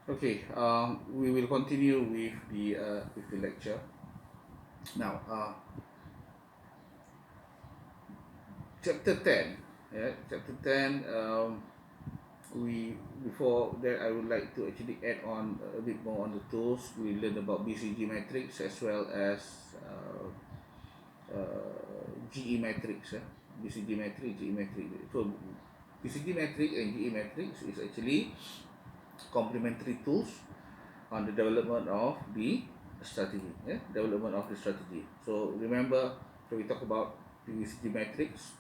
Okay, we will continue with the lecture. Now, chapter 10. Yeah, chapter 10. We Before that, I would like to actually add on a bit more on the tools. We learned about BCG matrix as well as GE matrix. BCG matrix, GE matrix. So, BCG matrix and GE matrix is actually complementary tools on the development of the strategy. Development of the strategy. So remember, when we talk about PVCG metrics,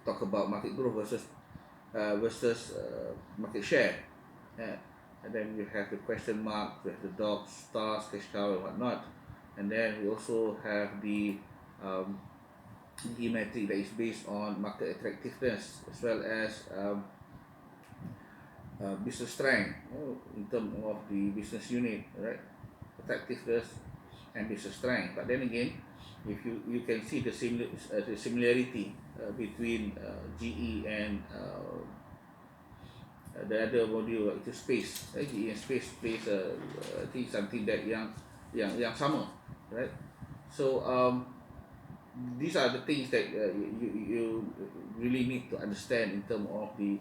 talk about market growth versus market share. And then you have the question mark, you have the dogs, stars, cash cow, and whatnot. And then we also have the um, metric that is based on market attractiveness as well as business strength, in terms of the business unit, right? Attractiveness and business strength. But then again, if you can see the similarity between GE and the other module, itu space. GE and space plays I think something that yang sama, right? So these are the things that you really need to understand in terms of the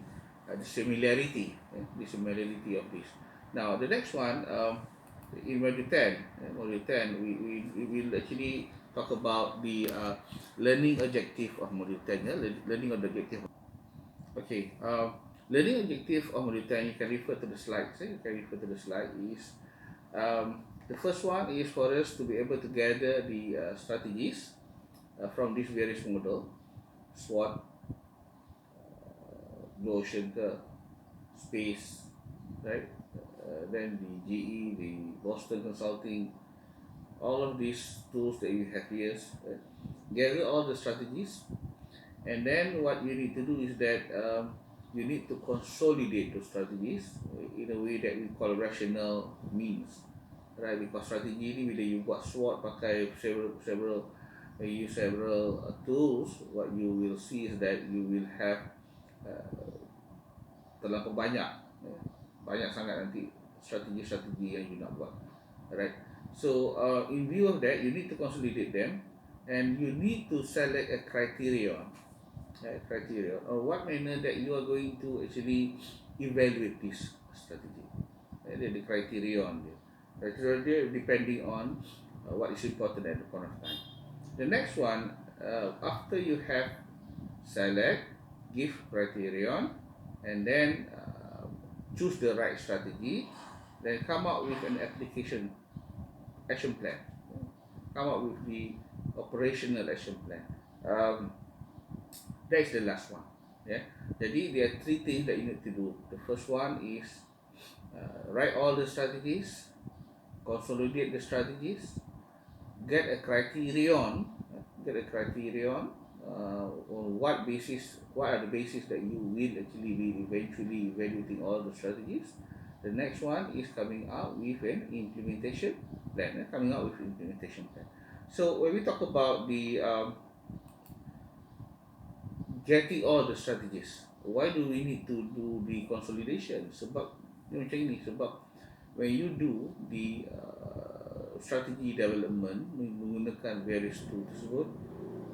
similarity, the similarity of this. Now the next one, in module 10, we will actually talk about the learning objective of module 10. Learning objective. Okay, learning objective of module 10, you can refer to the slides. You can refer to the slide. Is the first one is for us to be able to gather the strategies from this various model, SWOT, Blue Ocean, space, right? Then the GE, the Boston Consulting, all of these tools that you have here, gather all the strategies, and then what you need to do is that you need to consolidate those strategies in a way that we call rational means, right? Because strategy ni bila you buat SWOT pakai several you use several tools, what you will see is that you will have terlampau banyak sangat nanti strategi-strategi yang you nak buat, right? So in view of that, you need to consolidate them, and you need to select a criteria or what manner that you are going to actually evaluate this strategy. The criterion depending on what is important at the point of time. The next one, after you have select, give criterion, and then choose the right strategy, then come up with an application action plan. Come up with the operational action plan. That's the last one. Jadi there are three things that you need to do. The first one is write all the strategies, consolidate the strategies, get a criterion on what are the basis that you will actually be eventually evaluating all the strategies. The next one is coming out with an implementation plan. So when we talk about the getting all the strategies, why do we need to do the consolidation? Sebab macam ini, sebab when you do the strategy development menggunakan various tools tersebut,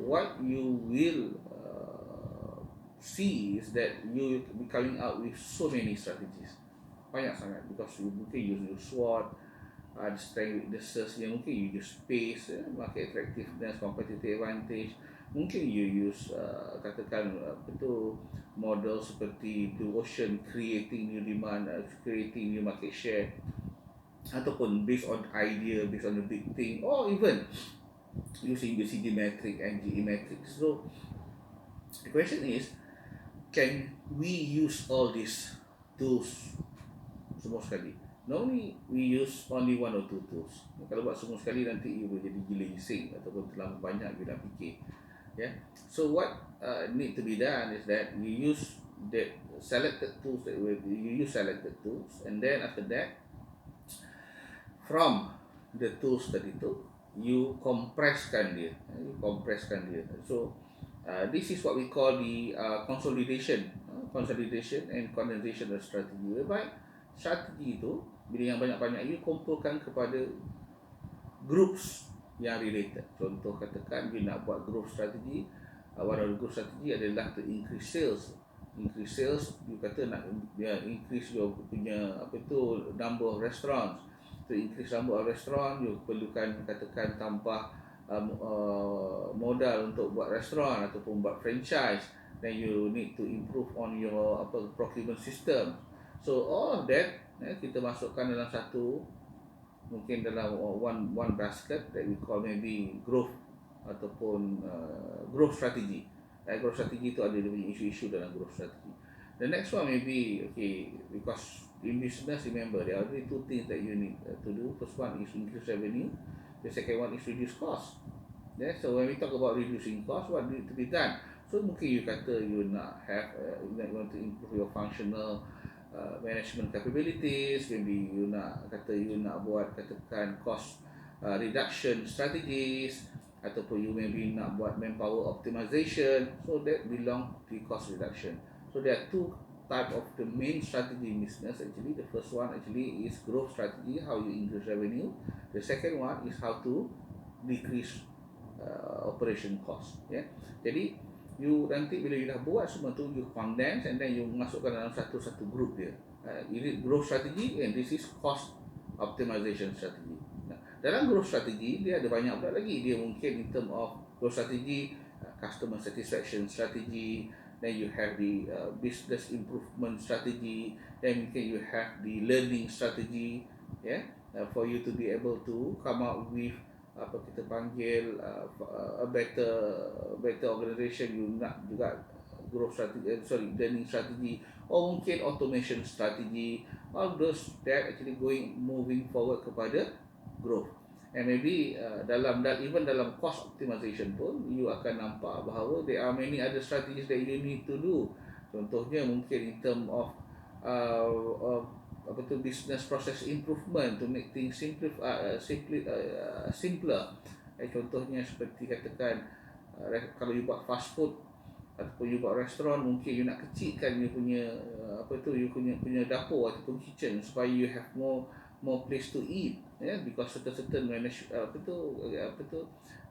what you will see is that you will be coming out with so many strategies, banyak sangat, because you mungkin use SWOT, the strength weaknesses, yang mungkin you use space, market attractiveness, competitive advantage, mungkin you use katakan model seperti Blue Ocean, creating new demand, creating new market share, ataupun based on idea, based on the big thing, or even using the CD metric and GE metric. So the question is, can we use all these tools semua sekali? Normally we use only one or two tools. Kalau buat semua sekali, nanti you boleh jadi gila gising ataupun terlalu banyak you nak fikir. So what need to be done is that you use the selected tools and then after that, from the tools tadi tu, you compresskan dia. So this is what we call the consolidation and condensation strategy, whereby strategi itu, bila yang banyak-banyak, you kumpulkan kepada groups yang related. Contoh katakan you nak buat growth strategy, one of the growth strategy adalah to increase sales. Increase sales, you kata nak increase your punya number of restaurants. To increase number of restaurant, you perlukan katakan tambah modal untuk buat restoran ataupun buat franchise. Then you need to improve on your procurement system. So all of that kita masukkan dalam satu, mungkin dalam one basket that we call maybe growth ataupun growth strategy. Growth strategy itu ada dia punya isu-isu dalam growth strategy. The next one maybe, because in business, remember there are only two things that you need to do. First one is increase revenue. The second one is reduce cost. So when we talk about reducing cost, what need to be done? So mungkin you kata you nak have, you want to improve your functional management capabilities. Maybe you nak buat katakan cost reduction strategies, ataupun you maybe nak buat manpower optimization. So that belong to cost reduction. So there are two type of the main strategy in business. Actually, the first one actually is growth strategy, how you increase revenue. The second one is how to decrease operation cost. Jadi you nanti bila you dah buat semua tu, you condense and then you masukkan dalam satu group dia. Ini growth strategy and this is cost optimization strategy. Dalam growth strategy dia ada banyak pula lagi. Dia mungkin in term of growth strategy, customer satisfaction strategy, then you have the business improvement strategy, then mungkin you have the learning strategy, for you to be able to come up with apa kita panggil a better organization. You nak juga growth strategy, learning strategy, or mungkin automation strategy. All those that actually moving forward kepada growth. And maybe even dalam cost optimization pun, you akan nampak bahawa there are many other strategies that you need to do. Contohnya mungkin in term of business process improvement to make things simpler. Contohnya seperti katakan kalau you buat fast food ataupun you buat restoran, mungkin you nak kecilkan you punya punya dapur ataupun kitchen supaya you have more place to eat, because certain manage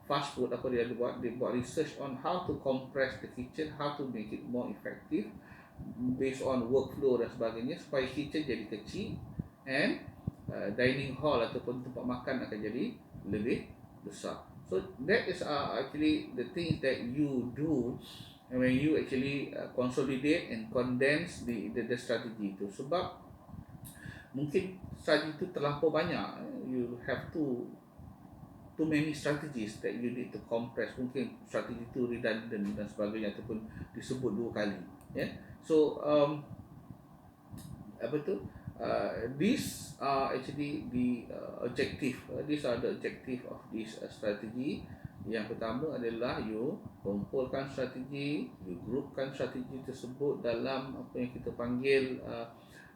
fast food dia buat research on how to compress the kitchen, how to make it more effective based on workflow dan sebagainya, supaya kitchen jadi kecil and dining hall ataupun tempat makan akan jadi lebih besar. So that is actually the things that you do when you actually consolidate and condense the strategy itu. Sebab mungkin strategi itu terlampau banyak, you have too many strategies that you need to compress. Mungkin strategi itu redundant dan sebagainya ataupun disebut dua kali. So these are actually the objective. These are the objective of this strategy. Yang pertama adalah you kumpulkan strategi, you groupkan strategi tersebut dalam apa yang kita panggil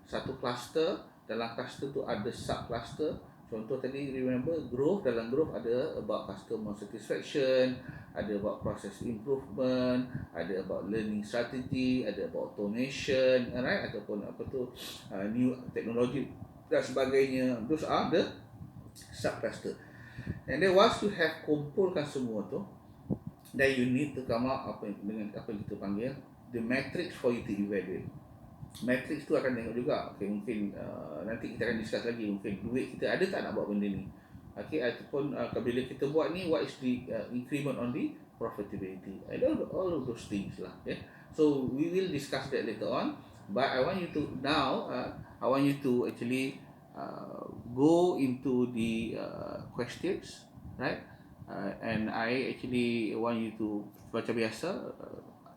satu cluster. Dalam cluster tu ada sub cluster. Contoh tadi, remember growth, dalam growth ada about customer satisfaction, ada about process improvement, ada about learning strategy, ada about automation, right, ataupun new technology dan sebagainya. Those are the sub cluster. And then once you have kumpulkan semua tu, then you need to come up dengan apa yang kita panggil the matrix for you to evaluate. Matrix tu akan tengok juga, mungkin nanti kita akan discuss lagi, mungkin duit kita ada tak nak buat benda ni, ataupun bila kita buat ni, what is the increment on the profitability, and all of those things lah. So we will discuss that later on, but I want you to now I want you to actually go into the questions, right? And I actually want you to macam biasa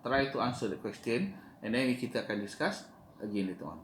try to answer the question, and then kita akan discuss again later on.